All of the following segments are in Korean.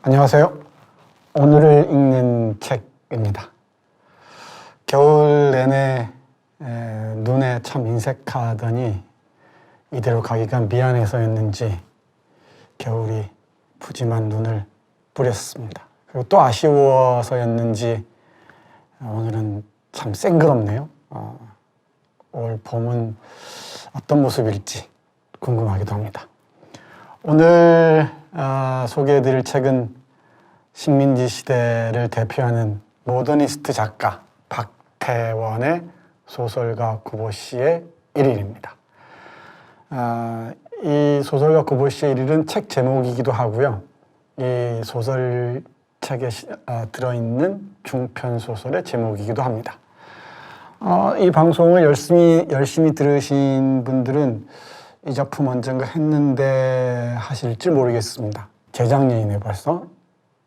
안녕하세요. 오늘을 읽는 책입니다. 겨울 내내 눈에 참 인색하더니 이대로 가기가 미안해서였는지 겨울이 푸짐한 눈을 뿌렸습니다. 그리고 또 아쉬워서였는지 오늘은 참 쌩그럽네요. 올 봄은 어떤 모습일지 궁금하기도 합니다. 오늘 소개해드릴 책은 식민지 시대를 대표하는 모더니스트 작가 박태원의 소설가 구보씨의 일일입니다. 이 소설가 구보씨의 일일은 책 제목이기도 하고요. 이 소설책에 들어있는 중편 소설의 제목이기도 합니다. 이 방송을 열심히 들으신 분들은 이 작품 언젠가 했는데 하실지 모르겠습니다. 재작년이네 벌써.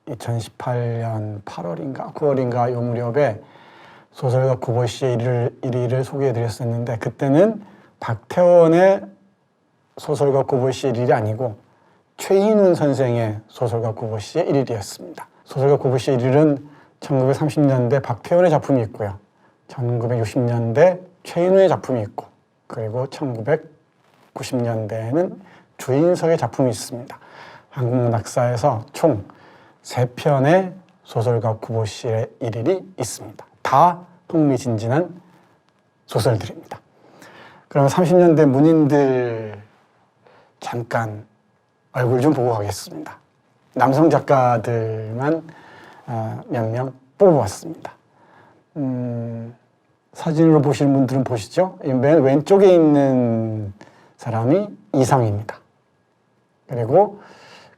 2018년 8월인가 9월인가 요 무렵에 소설가 구보씨의 일일을 소개해드렸었는데 그때는 박태원의 소설가 구보씨의 일일이 아니고 최인훈 선생의 소설가 구보씨의 일일이었습니다. 소설가 구보씨의 일일은 1930년대 박태원의 작품이 있고요. 1960년대 최인훈의 작품이 있고 그리고 1990년대에는 주인석의 작품이 있습니다. 한국문학사에서 총 3편의 소설가 구보씨의 일일이 있습니다. 다 흥미진진한 소설들입니다. 그럼 30년대 문인들 잠깐 얼굴 좀 보고 가겠습니다. 남성 작가들만 몇 명 뽑아봤습니다. 사진으로 보시는 분들은 보시죠? 맨 왼쪽에 있는 사람이 이상입니다. 그리고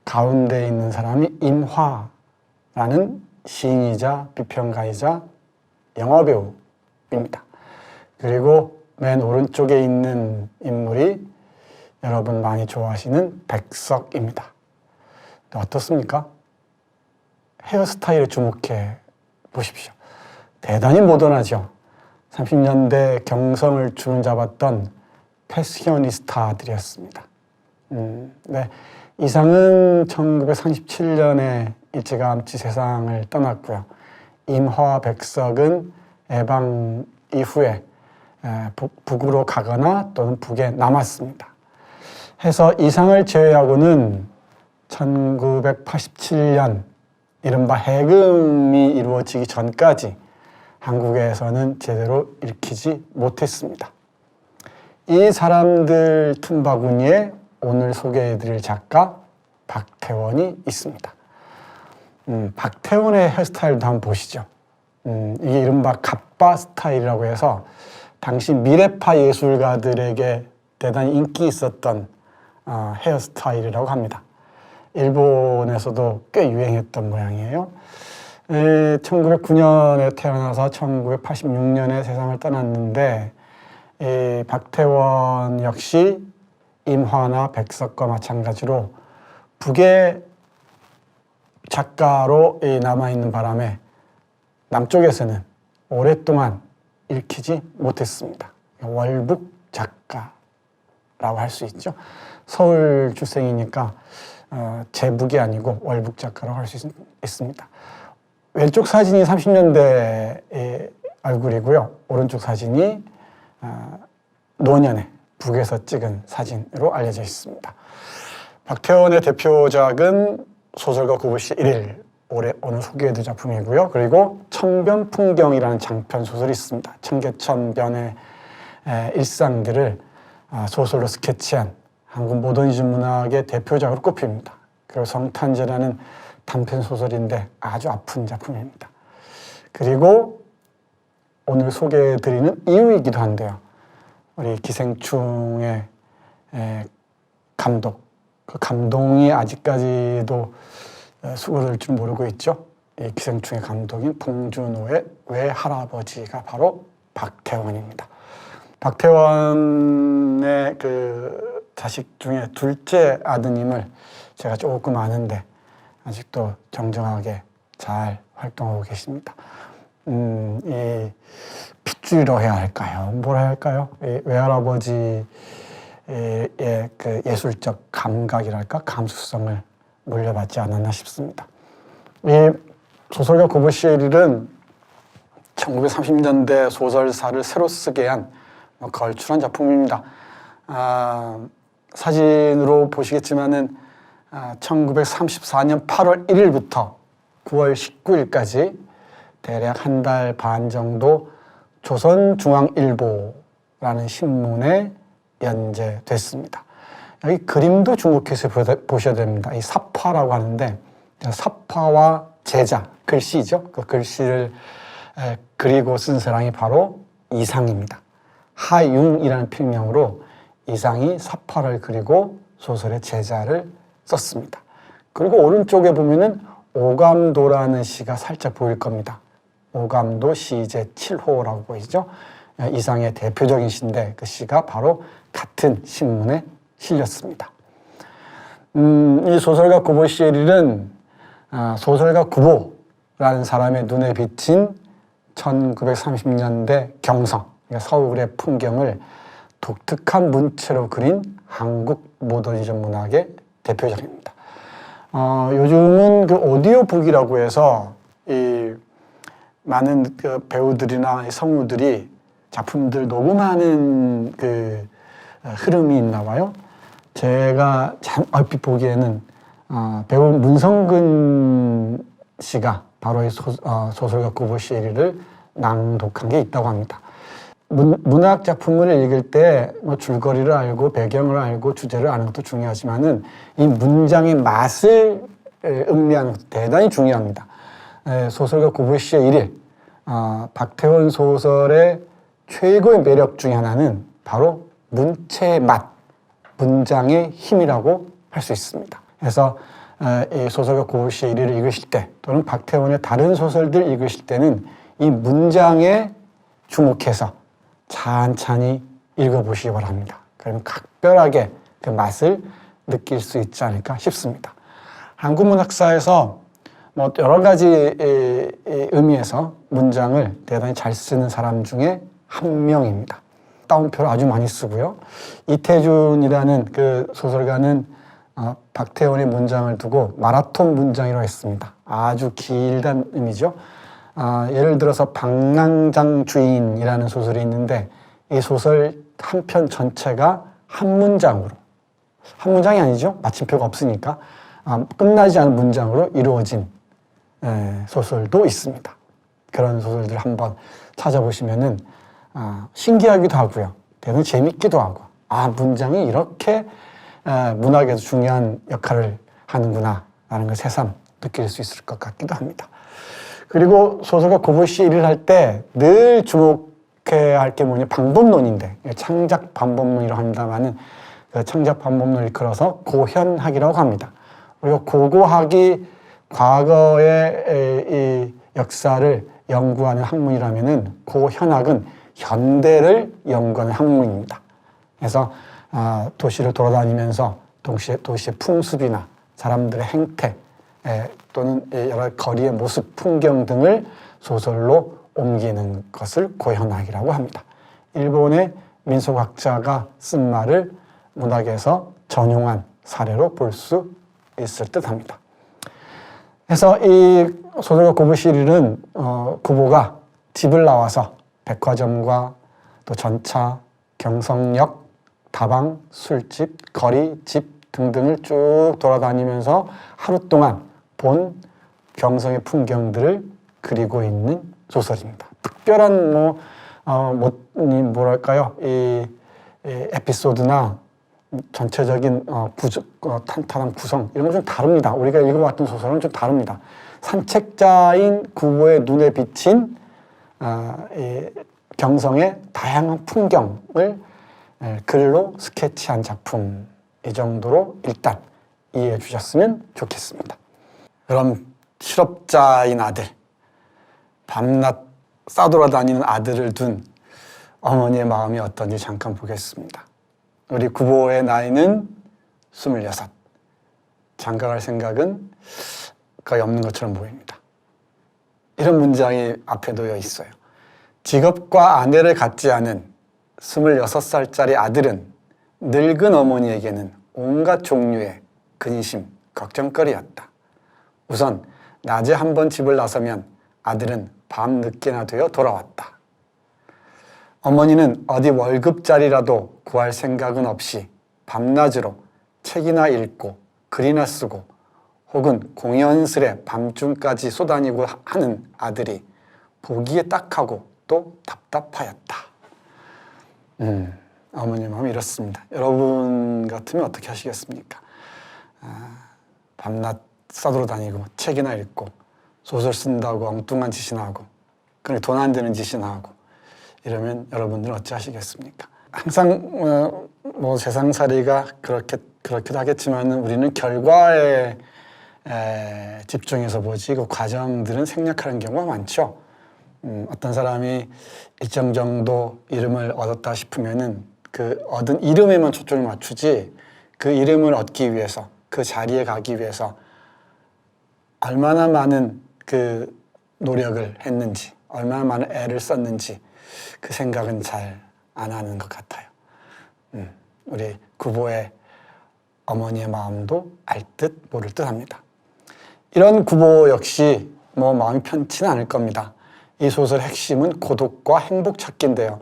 가운데 있는 사람이 임화라는 시인이자 비평가이자 영화배우입니다. 그리고 맨 오른쪽에 있는 인물이 여러분 많이 좋아하시는 백석입니다. 어떻습니까? 헤어스타일에 주목해 보십시오. 대단히 모던하죠. 30년대 경성을 주름잡았던 패셔니스타들이었습니다. 네. 이상은 1937년에 일찌감치 세상을 떠났고요. 임화, 백석은 해방 이후에 북으로 가거나 또는 북에 남았습니다. 해서 이상을 제외하고는 1987년 이른바 해금이 이루어지기 전까지 한국에서는 제대로 읽히지 못했습니다. 이 사람들 틈바구니에 오늘 소개해드릴 작가 박태원이 있습니다. 박태원의 헤어스타일도 한번 보시죠. 이게 이른바 갑바 스타일이라고 해서 당시 미래파 예술가들에게 대단히 인기 있었던 헤어스타일이라고 합니다. 일본에서도 꽤 유행했던 모양이에요. 1909년에 태어나서 1986년에 세상을 떠났는데 박태원 역시 임화나 백석과 마찬가지로 북의 작가로 남아있는 바람에 남쪽에서는 오랫동안 읽히지 못했습니다. 월북 작가라고 할 수 있죠. 서울 출생이니까 제북이 아니고 월북 작가라고 할 수 있습니다. 왼쪽 사진이 30년대의 얼굴이고요. 오른쪽 사진이 노년에 북에서 찍은 사진으로 알려져 있습니다. 박태원의 대표작은 소설가 구보씨 일일, 올해 오늘 소개해드릴 작품이고요. 그리고 천변풍경이라는 장편 소설이 있습니다. 청계천변의 일상들을 소설로 스케치한 한국 모더니즘 문학의 대표작으로 꼽힙니다. 그리고 성탄제라는 단편 소설인데 아주 아픈 작품입니다. 그리고 오늘 소개해드리는 이유이기도 한데요. 우리 기생충의 감독, 그 감동이 아직까지도 수그러들 줄 모르고 있죠. 이 기생충의 감독인 봉준호의 외할아버지가 바로 박태원입니다. 박태원의 그 자식 중에 둘째 아드님을 제가 조금 아는데 아직도 정정하게 잘 활동하고 계십니다. 이 핏줄이라고 해야 할까요? 뭐라 해야 할까요? 외할아버지의 그 예술적 감각이랄까 감수성을 물려받지 않았나 싶습니다. 이 소설가 구보 씨의 일은 1930년대 소설사를 새로 쓰게 한 걸출한 작품입니다. 사진으로 보시겠지만은 1934년 8월 1일부터 9월 19일까지 대략 한 달 반 정도 조선중앙일보라는 신문에 연재됐습니다. 여기 그림도 주목해서 보셔야 됩니다. 이 사파라고 하는데 사파와 제자, 글씨죠. 그 글씨를 그리고 쓴 사람이 바로 이상입니다. 하융이라는 필명으로 이상이 사파를 그리고 소설의 제자를 썼습니다. 그리고 오른쪽에 보면은 오감도라는 시가 살짝 보일 겁니다. 오감도 시제 7호라고 보이죠. 이상의 대표적인 시인데 그 시가 바로 같은 신문에 실렸습니다. 이 소설가 구보 씨의 일은 소설가 구보라는 사람의 눈에 비친 1930년대 경성, 그러니까 서울의 풍경을 독특한 문체로 그린 한국 모더니즘 문학의 대표작입니다. 요즘은 그 오디오북이라고 해서 이 많은 그 배우들이나 성우들이 작품들 녹음하는 그 흐름이 있나 봐요. 제가 참 얼핏 보기에는 배우 문성근 씨가 바로 이 소설가 구보 씨의 일을 낭독한 게 있다고 합니다. 문학 작품을 읽을 때 뭐 줄거리를 알고 배경을 알고 주제를 아는 것도 중요하지만은 이 문장의 맛을 음미하는 것도 대단히 중요합니다. 소설가 구보 씨의 일일, 박태원 소설의 최고의 매력 중에 하나는 바로 문체의 맛, 문장의 힘이라고 할 수 있습니다. 그래서 이 소설가 구보 씨의 일일을 읽으실 때 또는 박태원의 다른 소설들 읽으실 때는 이 문장에 주목해서 찬찬히 읽어보시기 바랍니다. 그러면 각별하게 그 맛을 느낄 수 있지 않을까 싶습니다. 한국 문학사에서 뭐 여러 가지 의미에서 문장을 대단히 잘 쓰는 사람 중에 한 명입니다. 따옴표를 아주 많이 쓰고요. 이태준이라는 그 소설가는 박태원의 문장을 두고 마라톤 문장이라고 했습니다. 아주 길다는 의미죠. 예를 들어서 방랑장 주인이라는 소설이 있는데 이 소설 한 편 전체가 한 문장으로, 한 문장이 아니죠. 마침표가 없으니까 끝나지 않은 문장으로 이루어진 소설도 있습니다. 그런 소설들 한번 찾아보시면은 신기하기도 하고요. 대단히 재밌기도 하고 문장이 이렇게 문학에서 중요한 역할을 하는구나 라는 걸 새삼 느낄 수 있을 것 같기도 합니다. 그리고 소설가 구보 씨의 일을 할 때 늘 주목해야 할 게 뭐냐, 방법론인데 창작 방법론이라고 한다면은 그 창작 방법론을 일컬어서 고현학이라고 합니다. 그리고 고고학이 과거의 이 역사를 연구하는 학문이라면은 고현학은 현대를 연구하는 학문입니다. 그래서 도시를 돌아다니면서 도시의 풍습이나 사람들의 행태 또는 여러 거리의 모습, 풍경 등을 소설로 옮기는 것을 고현학이라고 합니다. 일본의 민속학자가 쓴 말을 문학에서 전용한 사례로 볼 수 있을 듯합니다. 그래서 이 소설가 구보 씨의 일은 구보가 집을 나와서 백화점과 또 전차, 경성역, 다방, 술집, 거리, 집 등등을 쭉 돌아다니면서 하루 동안 본 경성의 풍경들을 그리고 있는 소설입니다. 특별한 뭐랄까요, 이 에피소드나 전체적인 탄탄한 구성 이런 건 좀 다릅니다. 우리가 읽어봤던 소설은 좀 다릅니다. 산책자인 구보의 눈에 비친 이 경성의 다양한 풍경을 글로 스케치한 작품, 이 정도로 일단 이해해 주셨으면 좋겠습니다. 그럼 실업자인 아들, 밤낮 싸돌아다니는 아들을 둔 어머니의 마음이 어떤지 잠깐 보겠습니다. 우리 구보의 나이는 26. 장가갈 생각은 거의 없는 것처럼 보입니다. 이런 문장이 앞에 놓여 있어요. 직업과 아내를 갖지 않은 26살짜리 아들은 늙은 어머니에게는 온갖 종류의 근심, 걱정거리였다. 우선 낮에 한 번 집을 나서면 아들은 밤 늦게나 되어 돌아왔다. 어머니는 어디 월급짜리라도 구할 생각은 없이 밤낮으로 책이나 읽고 글이나 쓰고 혹은 공연스레 밤중까지 쏘다니고 하는 아들이 보기에 딱하고 또 답답하였다. 어머니 마음이 이렇습니다. 여러분 같으면 어떻게 하시겠습니까? 밤낮 싸돌아다니고 책이나 읽고 소설 쓴다고 엉뚱한 짓이나 하고 그러니까 돈 안 되는 짓이나 하고 이러면 여러분들은 어찌 하시겠습니까? 항상 뭐 세상살이가 그렇기도 하겠지만 우리는 결과에 집중해서 보지 그 과정들은 생략하는 경우가 많죠. 어떤 사람이 일정 정도 이름을 얻었다 싶으면은 그 얻은 이름에만 초점을 맞추지 그 이름을 얻기 위해서 그 자리에 가기 위해서 얼마나 많은 그 노력을 했는지 얼마나 많은 애를 썼는지 그 생각은 잘 안 하는 것 같아요. 우리 구보의 어머니의 마음도 알 듯 모를 듯 합니다. 이런 구보 역시 뭐 마음이 편치는 않을 겁니다. 이 소설의 핵심은 고독과 행복 찾기인데요.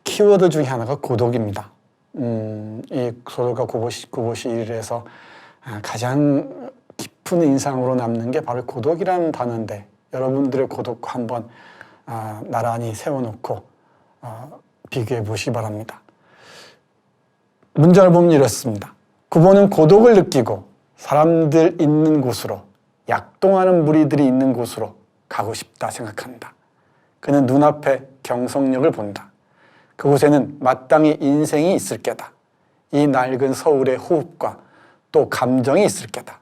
키워드 중에 하나가 고독입니다. 이 소설가 구보시 일에서 가장 깊은 인상으로 남는 게 바로 고독이라는 단어인데 여러분들의 고독과 한번 나란히 세워놓고 비교해 보시기 바랍니다. 문장을 보면 이렇습니다. 구보는 고독을 느끼고 사람들 있는 곳으로 약동하는 무리들이 있는 곳으로 가고 싶다 생각한다. 그는 눈앞에 경성역을 본다. 그곳에는 마땅히 인생이 있을 게다. 이 낡은 서울의 호흡과 또 감정이 있을 게다.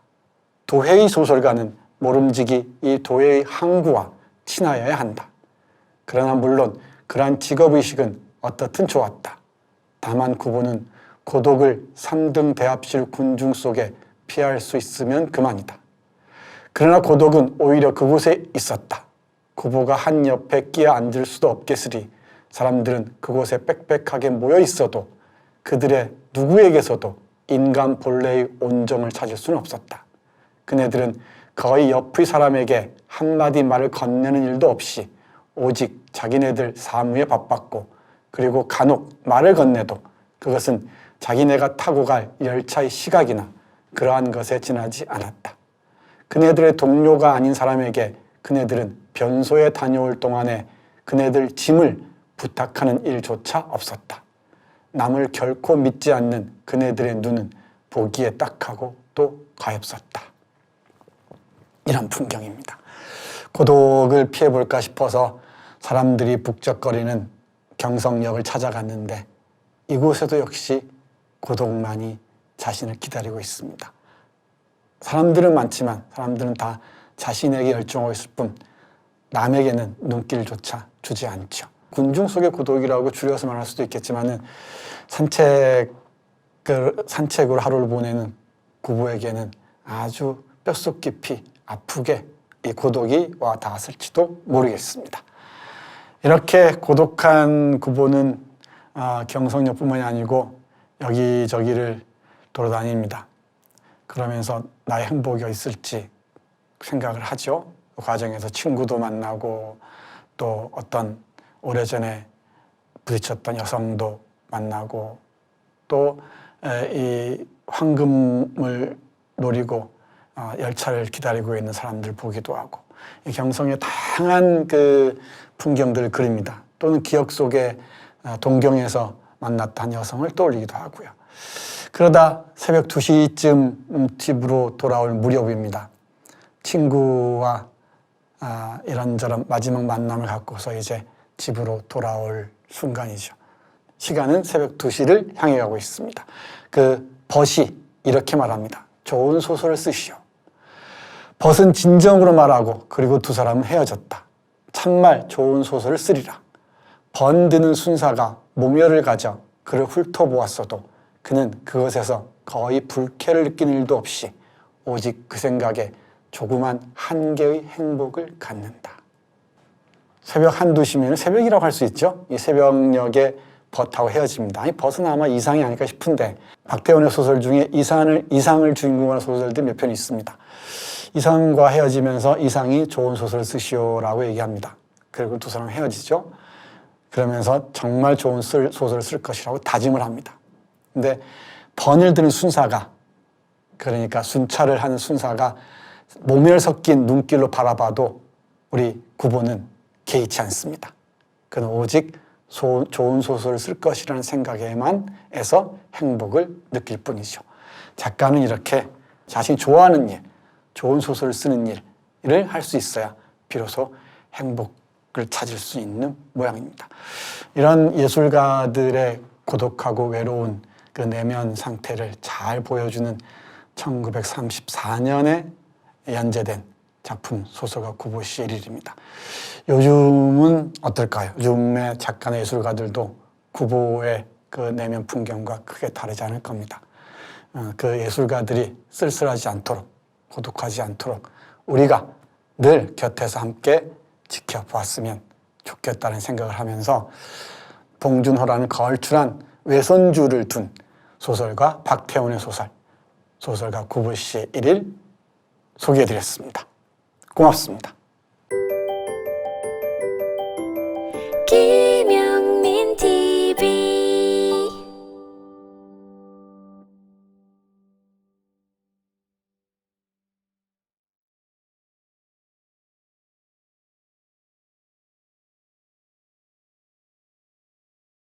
도회의 소설가는 모름지기 이 도회의 항구와 친하여야 한다. 그러나 물론 그러한 직업의식은 어떻든 좋았다. 다만 구보는 고독을 3등 대합실 군중 속에 피할 수 있으면 그만이다. 그러나 고독은 오히려 그곳에 있었다. 구보가 한 옆에 끼어 앉을 수도 없겠으리 사람들은 그곳에 빽빽하게 모여 있어도 그들의 누구에게서도 인간 본래의 온정을 찾을 수는 없었다. 그네들은 거의 옆의 사람에게 한마디 말을 건네는 일도 없이 오직 자기네들 사무에 바빴고 그리고 간혹 말을 건네도 그것은 자기네가 타고 갈 열차의 시각이나 그러한 것에 지나지 않았다. 그네들의 동료가 아닌 사람에게 그네들은 변소에 다녀올 동안에 그네들 짐을 부탁하는 일조차 없었다. 남을 결코 믿지 않는 그네들의 눈은 보기에 딱하고 또 가엾었다. 이런 풍경입니다. 고독을 피해볼까 싶어서 사람들이 북적거리는 경성역을 찾아갔는데 이곳에도 역시 고독만이 자신을 기다리고 있습니다. 사람들은 많지만 사람들은 다 자신에게 열중하고 있을 뿐 남에게는 눈길조차 주지 않죠. 군중 속의 고독이라고 줄여서 말할 수도 있겠지만 산책으로 하루를 보내는 구보에게는 아주 뼛속 깊이 아프게 이 고독이 와 닿았을지도 모르겠습니다. 이렇게 고독한 구보는 경성역뿐만이 아니고 여기저기를 돌아다닙니다. 그러면서 나의 행복이 있을지 생각을 하죠. 그 과정에서 친구도 만나고 또 어떤 오래전에 부딪혔던 여성도 만나고 또 이 황금을 노리고 열차를 기다리고 있는 사람들 보기도 하고 이 경성의 다양한 그 풍경들을 그립니다. 또는 기억 속에 동경에서 만났던 여성을 떠올리기도 하고요. 그러다 새벽 2시쯤 집으로 돌아올 무렵입니다. 친구와 이런저런 마지막 만남을 갖고서 이제 집으로 돌아올 순간이죠. 시간은 새벽 2시를 향해 가고 있습니다. 그 벗이 이렇게 말합니다. 좋은 소설을 쓰시오. 벗은 진정으로 말하고 그리고 두 사람은 헤어졌다. 참말 좋은 소설을 쓰리라. 번드는 순사가 모멸을 가져 그를 훑어보았어도 그는 그것에서 거의 불쾌를 느끼는 일도 없이 오직 그 생각에 조그만 한계의 행복을 갖는다. 새벽 1, 2시면 새벽이라고 할 수 있죠. 이 새벽녘에 벗하고 헤어집니다. 아니, 벗은 아마 이상이 아닐까 싶은데 박태원의 소설 중에 이상을 주인공으로 한 소설들이 몇 편 있습니다. 이상과 헤어지면서 이상이 좋은 소설 쓰시오라고 얘기합니다. 그리고 두 사람 헤어지죠. 그러면서 정말 좋은 소설을 쓸 것이라고 다짐을 합니다. 근데 번을 드는 순사가, 그러니까 순찰을 하는 순사가 모멸 섞인 눈길로 바라봐도 우리 구보는 개의치 않습니다. 그는 오직 좋은 소설을 쓸 것이라는 생각에만 해서 행복을 느낄 뿐이죠. 작가는 이렇게 자신이 좋아하는 일, 좋은 소설을 쓰는 일을 할 수 있어야 비로소 행복을 찾을 수 있는 모양입니다. 이런 예술가들의 고독하고 외로운 그 내면 상태를 잘 보여주는 1934년에 연재된 작품 소설가 구보시의 일일입니다. 요즘은 어떨까요? 요즘의 작가나 예술가들도 구보의 그 내면 풍경과 크게 다르지 않을 겁니다. 그 예술가들이 쓸쓸하지 않도록, 고독하지 않도록 우리가 늘 곁에서 함께 지켜보았으면 좋겠다는 생각을 하면서 봉준호라는 거울출한 외손주를 둔 소설가 박태원의 소설가 구보시의 일일 소개해드렸습니다. 고맙습니다.